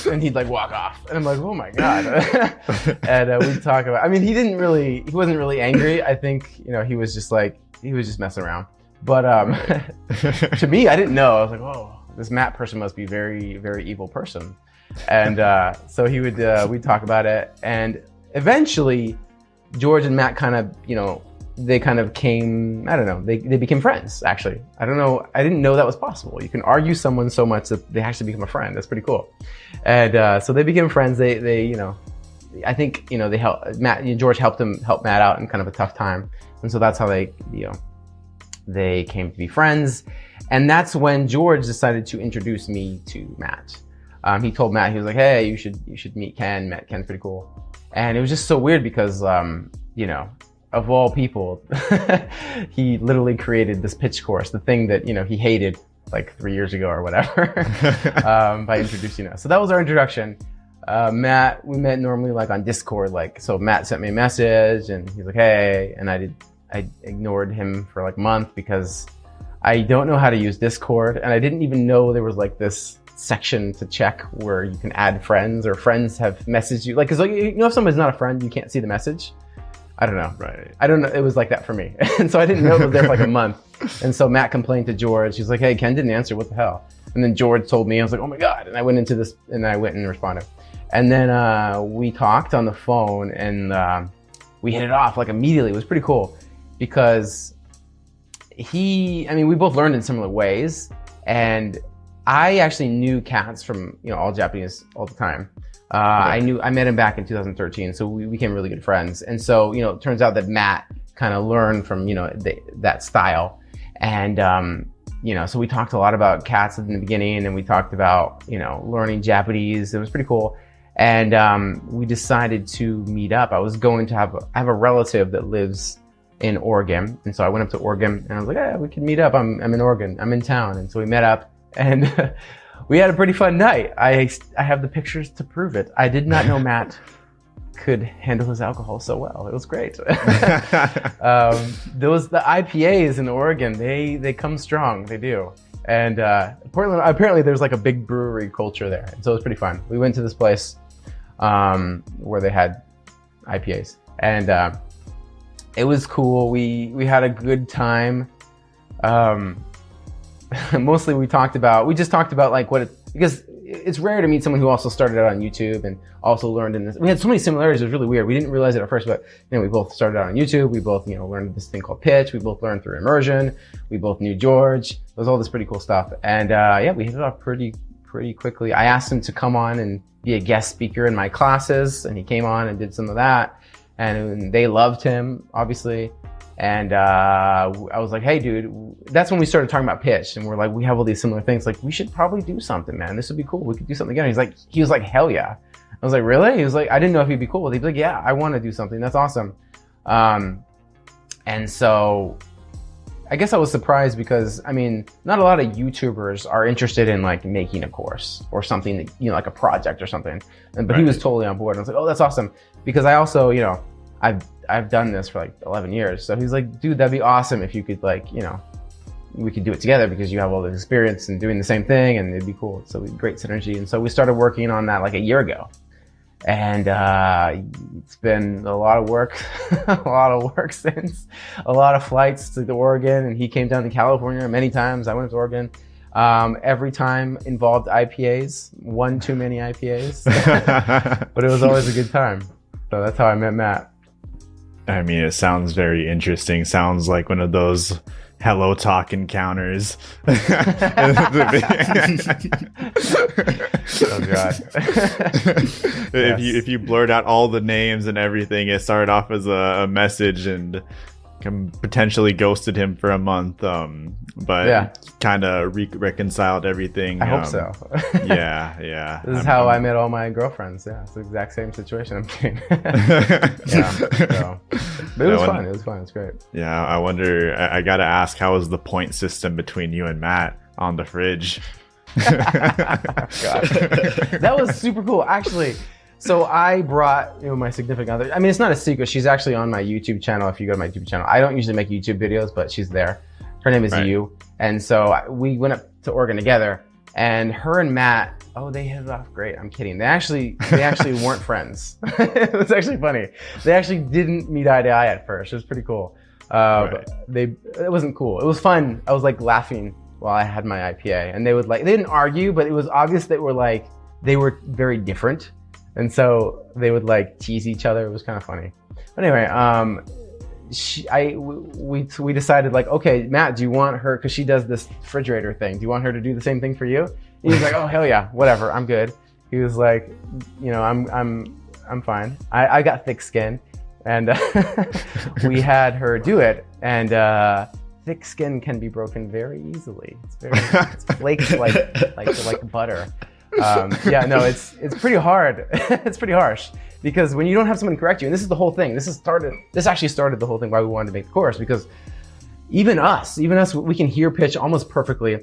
And he'd like walk off, and I'm like, oh my god. And we'd talk about, I mean, he wasn't really angry. I think, he was just messing around. But to me, I didn't know. I was like, oh, this Matt person must be very, very evil person. And so we'd talk about it. And eventually, George and Matt kind of, they kind of came, I don't know, they became friends, actually. I don't know, I didn't know that was possible. You can argue someone so much that they actually become a friend. That's pretty cool. And so they became friends. They I think, they helped, George helped Matt out in kind of a tough time. And so that's how they came to be friends. And that's when George decided to introduce me to Matt. He told Matt, he was like, hey, you should meet Ken. Ken's pretty cool. And it was just so weird because, of all people, he literally created this pitch course, the thing that, he hated like 3 years ago or whatever, by introducing us. So that was our introduction. Matt, we met normally like on Discord, so Matt sent me a message and he's like, hey, and I ignored him for like a month because I don't know how to use Discord, and I didn't even know there was like this section to check where you can add friends, or friends have messaged you. Like, cause if someone's not a friend, you can't see the message. I don't know. Right. I don't know. It was like that for me. And so I didn't know it was there for like a month. And so Matt complained to George. He's like, hey, Ken didn't answer. What the hell? And then George told me, I was like, oh my God. And I went into this, and I went and responded. And then we talked on the phone, and we hit it off like immediately. It was pretty cool because we both learned in similar ways. And I actually knew Katz from, all Japanese all the time. I met him back in 2013, so we became really good friends. And so, it turns out that Matt kind of learned from, that style. And, so we talked a lot about Katz in the beginning, and we talked about, learning Japanese. It was pretty cool. And we decided to meet up. I was going to I have a relative that lives in Oregon. And so I went up to Oregon, and I was like, yeah, we can meet up. I'm in Oregon. I'm in town. And so we met up, and we had a pretty fun night. I have the pictures to prove it. I did not know Matt could handle his alcohol so well. It was great. The IPAs in Oregon, they come strong. They do. And Portland, apparently there's like a big brewery culture there. And so it was pretty fun. We went to this place where they had IPAs, and it was cool. We had a good time. Mostly we just talked about like because it's rare to meet someone who also started out on YouTube and also learned in this. We had so many similarities. It was really weird. We didn't realize it at first, but we both started out on YouTube. We both, learned this thing called Pitch. We both learned through immersion. We both knew George. It was all this pretty cool stuff. And we hit it off pretty quickly. I asked him to come on and be a guest speaker in my classes, and he came on and did some of that. And they loved him, obviously. And I was like, hey, dude, that's when we started talking about pitch. And we're like, we have all these similar things. Like, we should probably do something, man. This would be cool. We could do something together. He was like, hell yeah. I was like, really? He was like, I didn't know if he'd be cool. He'd be like, yeah, I want to do something. That's awesome. And so I guess I was surprised because, not a lot of YouTubers are interested in like making a course or something that, like a project or something. But He was totally on board. And I was like, oh, that's awesome. Because I also, I've done this for like 11 years. So he's like, dude, that'd be awesome if you could like, we could do it together because you have all this experience and doing the same thing, and it'd be cool. So we great synergy. And so we started working on that like a year ago. And it's been a lot of work, since. A lot of flights to Oregon, and he came down to California many times. I went to Oregon. Every time involved IPAs, one too many IPAs. But it was always a good time. So that's how I met Matt. It sounds very interesting. Sounds like one of those hello talk encounters. Oh God. If you blurt out all the names and everything, it started off as a message and potentially ghosted him for a month, but kind of reconciled everything. I hope so. Yeah. This is how I met all my girlfriends. Yeah, it's the exact same situation. I'm kidding. But it was fun. It was fun. It's great. Yeah, I wonder. I gotta ask, how was the point system between you and Matt on the fridge? God. That was super cool, actually. So I brought, my significant other. It's not a secret. She's actually on my YouTube channel. If you go to my YouTube channel, I don't usually make YouTube videos, but she's there. Her name is Yu. And so we went up to Oregon together, and her and Matt, they hit it off great. I'm kidding. They actually weren't friends. It was actually funny. They actually didn't meet eye to eye at first. It was pretty cool. But it wasn't cool. It was fun. I was like laughing while I had my IPA, and they didn't argue, but it was obvious they were very different. And so they would like tease each other. It was kind of funny. But anyway, we decided like, okay, Matt, do you want her, because she does this refrigerator thing, do you want her to do the same thing for you? He was like, oh hell yeah, whatever, I'm good. He was like, I'm fine. I got thick skin, and we had her do it, and thick skin can be broken very easily. It's flakes like butter. It's pretty hard. It's pretty harsh, because when you don't have someone correct you, and this is the whole thing. This actually started the whole thing why we wanted to make the course, because even us, we can hear pitch almost perfectly.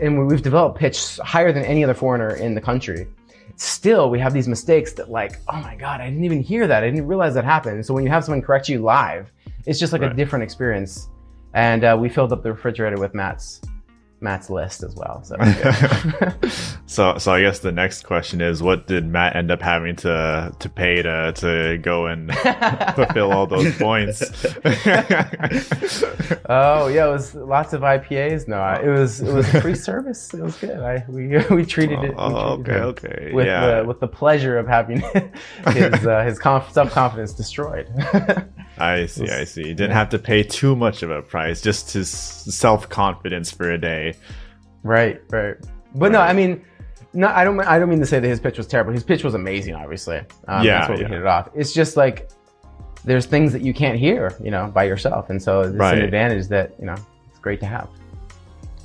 And we've developed pitch higher than any other foreigner in the country. Still, we have these mistakes that like, oh my God, I didn't even hear that. I didn't realize that happened. And so when you have someone correct you live, it's just like a different experience. And we filled up the refrigerator with Matt's list as well. So so I guess the next question is, what did Matt end up having to pay to go and fulfill all those points? Oh yeah, it was lots of IPAs. No, it was free service. It was good. We treated it. Okay. With the pleasure of having his self-confidence destroyed. I see. You didn't have to pay too much of a price, just his self-confidence for a day. Right. But no, I don't mean to say that his pitch was terrible. His pitch was amazing, obviously. That's what we hit it off. It's just like, there's things that you can't hear, by yourself. And so it's an advantage that, it's great to have.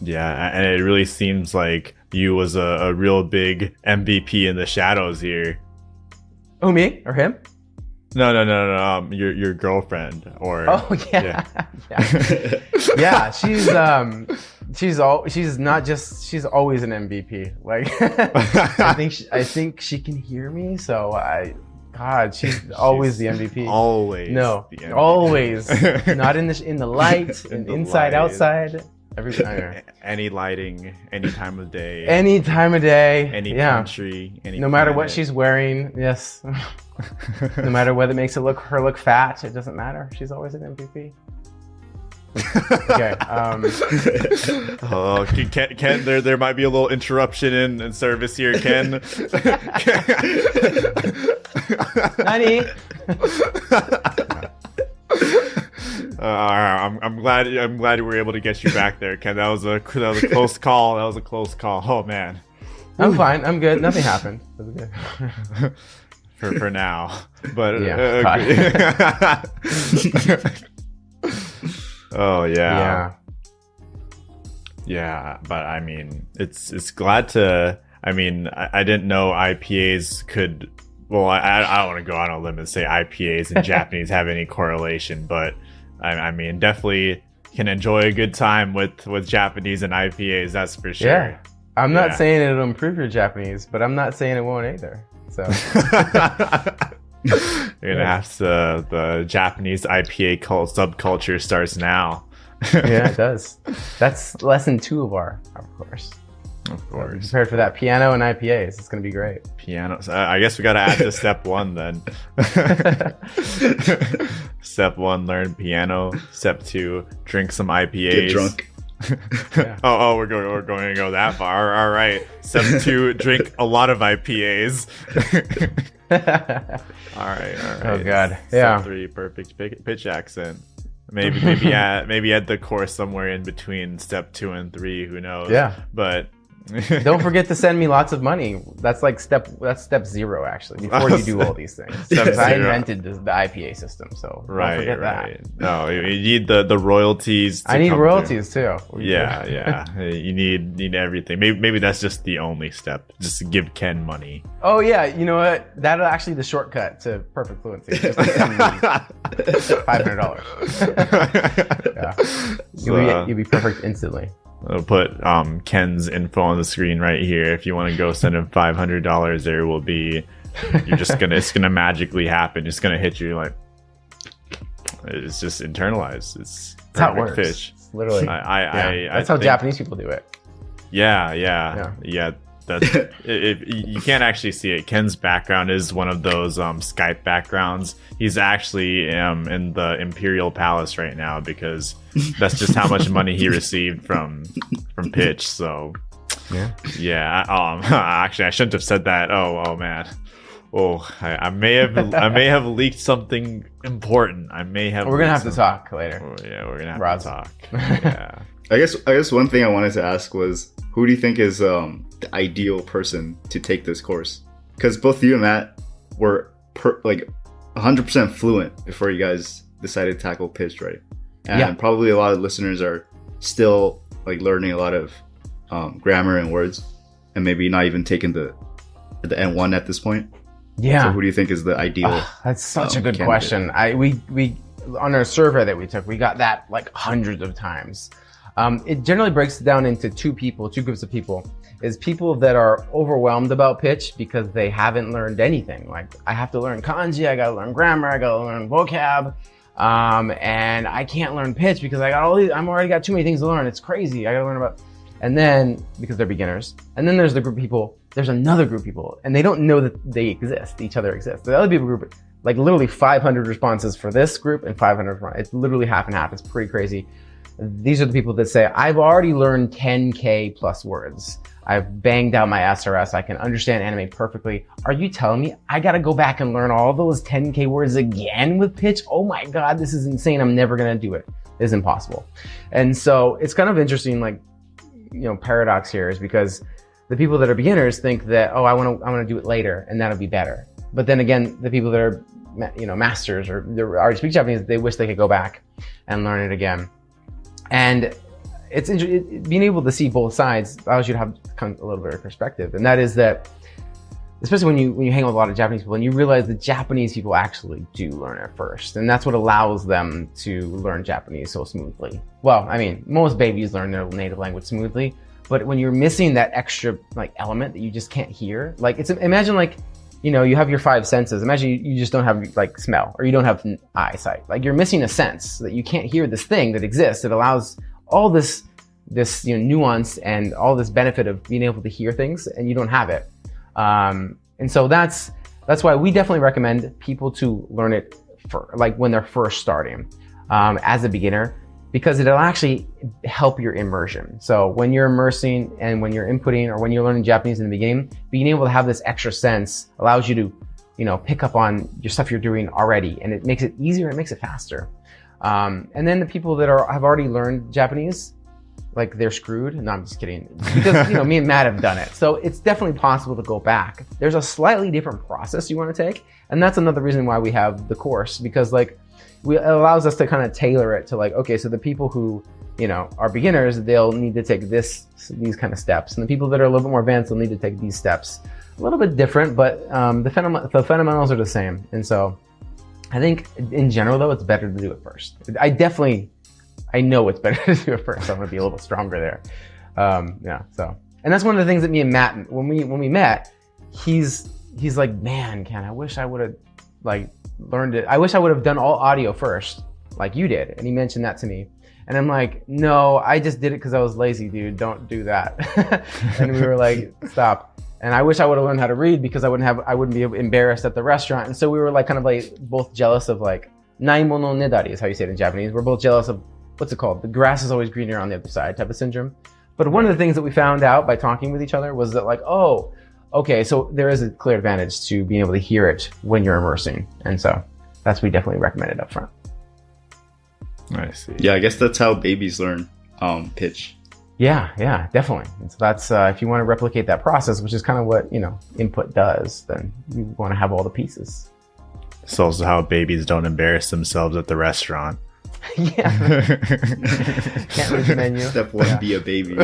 Yeah, and it really seems like you was a real big MVP in the shadows here. Oh, me or him? No. Your girlfriend or. Oh yeah. Yeah. She's always an MVP. Like I think she can hear me. So she's always the MVP. Always. No, the MVP. Always. Not in the light, inside, outside. Any lighting, any time of day. Any time of day. Any country. No matter what she's wearing. Yes. No matter whether it makes her look fat, it doesn't matter. She's always an MVP. Okay. Oh, Ken, there might be a little interruption in service here, Ken. Nani? I'm glad we were able to get you back there, Ken. That was a close call. Oh man. I'm fine. I'm good. Nothing happened. It was good. For now, but oh yeah. But I mean, it's glad to. I mean, I didn't know IPAs could. Well, I don't want to go on a limb and say IPAs and Japanese have any correlation, but I mean, definitely can enjoy a good time with Japanese and IPAs. That's for sure. Yeah, I'm not saying it'll improve your Japanese, but I'm not saying it won't either. So you're gonna have to. The Japanese IPA subculture starts now. Yeah, it does. That's lesson 2 of our course. Of course. So prepared for that piano and IPAs. It's gonna be great. Piano. I guess we gotta add to step 1 then. Step 1, learn piano. Step 2, drink some IPAs. Get drunk. Yeah. Oh, we're going to go that far. All right. Step 2, drink a lot of IPAs. All right. Oh God. Step 3, perfect pitch accent. Maybe add the course somewhere in between step 2 and 3. Who knows? Yeah. But don't forget to send me lots of money. That's step 0 actually. Before you do all these things, because I invented the IPA system. So don't forget that. No, you need the royalties. I need royalties too. Yeah. You need everything. Maybe that's just the only step. Just give Ken money. Oh yeah, you know what? That'll actually the shortcut to perfect fluency. Just $500. Yeah, you'll be perfect instantly. I'll put Ken's info on the screen right here. If you want to go send him $500, there will be. It's gonna magically happen. It's gonna hit you like. It's just internalized. It's how it works. Fish. It's literally. That's how Japanese people do it. Yeah. That's you can't actually see it. Ken's background is one of those Skype backgrounds. He's actually in the Imperial Palace right now because that's just how much money he received from Pitch. So actually I shouldn't have said that. Oh man. I may have leaked something important. We're gonna have to talk later. Yeah, we're gonna have to talk. Yeah. I guess one thing I wanted to ask was, who do you think is the ideal person to take this course? Because both you and Matt were 100% fluent before you guys decided to tackle pitch, right? And probably a lot of listeners are still learning a lot of grammar and words, and maybe not even taking the N1 at this point. Yeah. So who do you think is the ideal? That's such a good question. We on our survey that we took, we got that hundreds of times. It generally breaks down into two groups of people. Is people that are overwhelmed about pitch because they haven't learned anything. I have to learn kanji, I gotta learn grammar, I gotta learn vocab, and I can't learn pitch because I'm already got too many things to learn. It's crazy. I gotta learn about. And then because they're beginners, and then there's the group of people. There's another group of people, and they don't know that they exist. Each other exists. The other people group, literally 500 responses for this group and 500 for it's literally half and half. It's pretty crazy. These are the people that say, I've already learned 10K plus words. I've banged out my SRS. I can understand anime perfectly. Are you telling me I gotta go back and learn all those 10K words again with pitch? Oh my God, this is insane. I'm never gonna do it. It's impossible. And so it's kind of interesting, paradox here is because the people that are beginners think that, I wanna do it later and that'll be better. But then again, the people that are, masters or they already speak Japanese, they wish they could go back and learn it again. And it's being able to see both sides allows you to have kind of a little bit of perspective. And that is that especially when you hang with a lot of Japanese people and you realize that Japanese people actually do learn it first. And that's what allows them to learn Japanese so smoothly. Well, I mean, most babies learn their native language smoothly, but when you're missing that extra like element that you just can't hear, like imagine like, you know, you have your 5 senses. Imagine you just don't have like smell or you don't have eyesight. Like you're missing a sense that you can't hear this thing that exists. That allows all this you know, nuance and all this benefit of being able to hear things, and you don't have it. And so that's why we definitely recommend people to learn it for like when they're first starting as a beginner, because it'll actually help your immersion. So when you're immersing and when you're inputting or when you're learning Japanese in the beginning, being able to have this extra sense allows you to, you know, pick up on your stuff you're doing already, and it makes it easier, it makes it faster. And then the people that have already learned Japanese, like they're screwed. No, I'm just kidding. Because, you know, me and Matt have done it. So it's definitely possible to go back. There's a slightly different process you want to take. And that's another reason why we have the course, because like it allows us to kind of tailor it to like, okay, so the people who, you know, are beginners, they'll need to take these kind of steps. And the people that are a little bit more advanced will need to take these steps. A little bit different, but the fundamentals are the same. And so I think in general, though, it's better to do it first. I know it's better to do it first. I'm gonna be a little stronger there. Yeah. So, and that's one of the things that me and Matt, when we met, he's like, man, Ken, I wish I would have like learned it. I wish I would have done all audio first, like you did. And he mentioned that to me, and I'm like, no, I just did it because I was lazy, dude. Don't do that. And we were like, stop. And I wish I would have learned how to read because I wouldn't be embarrassed at the restaurant. And so we were like kind of like both jealous of like naimono nedari is how you say it in Japanese. We're both jealous of, what's it called? The grass is always greener on the other side type of syndrome. But one of the things that we found out by talking with each other was that like, oh, okay, so there is a clear advantage to being able to hear it when you're immersing. And so we definitely recommend it up front. I see. Yeah, I guess that's how babies learn pitch. Yeah, definitely. And so that's, if you want to replicate that process, which is kind of what, you know, input does, then you want to have all the pieces. It's also how babies don't embarrass themselves at the restaurant. Yeah. Can't read the menu. Step one, be a baby.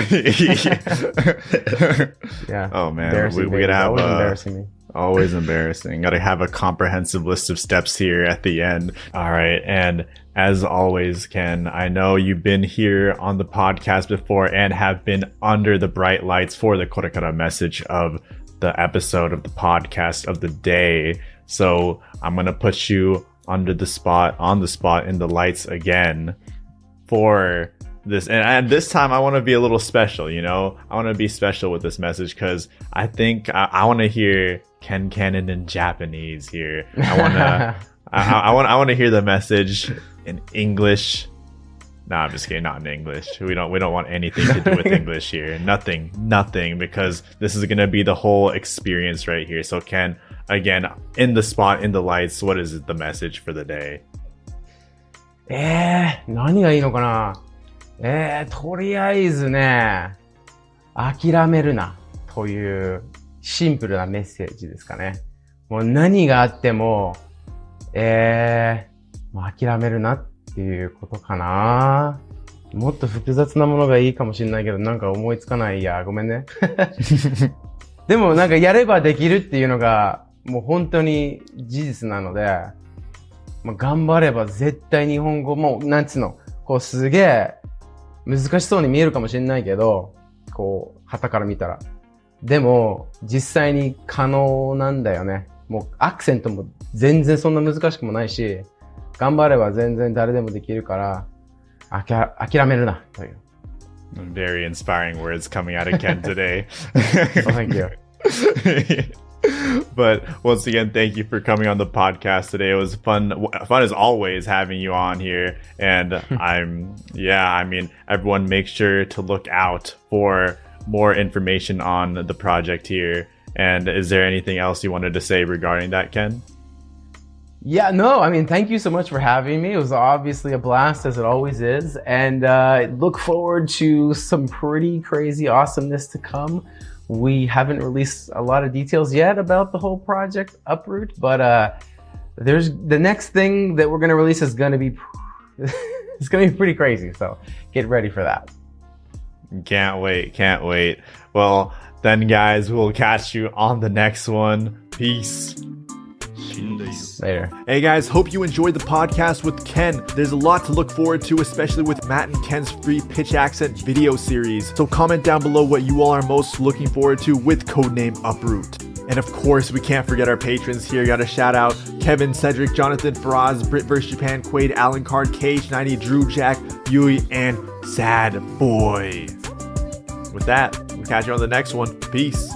Yeah. Oh man, we gotta have always embarrassing me. Always embarrassing. Gotta have a comprehensive list of steps here at the end. All right, and as always, Ken, I know you've been here on the podcast before and have been under the bright lights for the KoreKara message of the episode of the podcast of the day. So I'm gonna put you on the spot in the lights again for this, and this time I want to be a little special. You know, I want to be special with this message because I think I want to hear Ken Cannon in Japanese here. I want to hear the message in English. No, I'm just kidding. Not in English. We don't want anything to do with English here. Nothing, because this is gonna be the whole experience right here. So Ken, again, in the spot, in the lights, what is the message for the day? 何がいいのかな。とりあえずね、諦めるなというシンプルなメッセージですかね。もう何があっても、もう諦めるなっていうことかな。もっと複雑なものがいいかもしれないけど、なんか思いつかないや。ごめんね。でもなんかやればできるっていうのが、もう本当に事実なので、まあ、頑張れば絶対日本語も、なんつうの、こうすげえ難しそうに見えるかもしれないけど、こう、旗から見たら。でも、実際に可能なんだよね。もうアクセントも全然そんな難しくもないし、頑張れば全然誰でもできるから、諦めるな、という。Very inspiring words coming out of Ken today. Oh, thank you. But once again, thank you for coming on the podcast today. It was fun as always having you on here. And I mean, everyone make sure to look out for more information on the project here. And is there anything else you wanted to say regarding that, Ken? Yeah, no, I mean, thank you so much for having me. It was obviously a blast, as it always is. And look forward to some pretty crazy awesomeness to come. We haven't released a lot of details yet about the whole Project Uproot, but there's the next thing that we're going to release is going to be it's going to be pretty crazy. So get ready for that. Can't wait. Well, Then guys, we'll catch you on the next one. Peace. Later. Hey guys, hope you enjoyed the podcast with Ken. There's a lot to look forward to, especially with Matt and Ken's free Pitch Accent video series. So comment down below what you all are most looking forward to with codename Uproot. And of course, we can't forget our patrons here. Gotta shout out Kevin, Cedric, Jonathan, Faraz, Brit vs. Japan, Quaid, Alan Card, Cage90, Drew, Jack, Yui, and Sad Boy. With that, we'll catch you on the next one. Peace.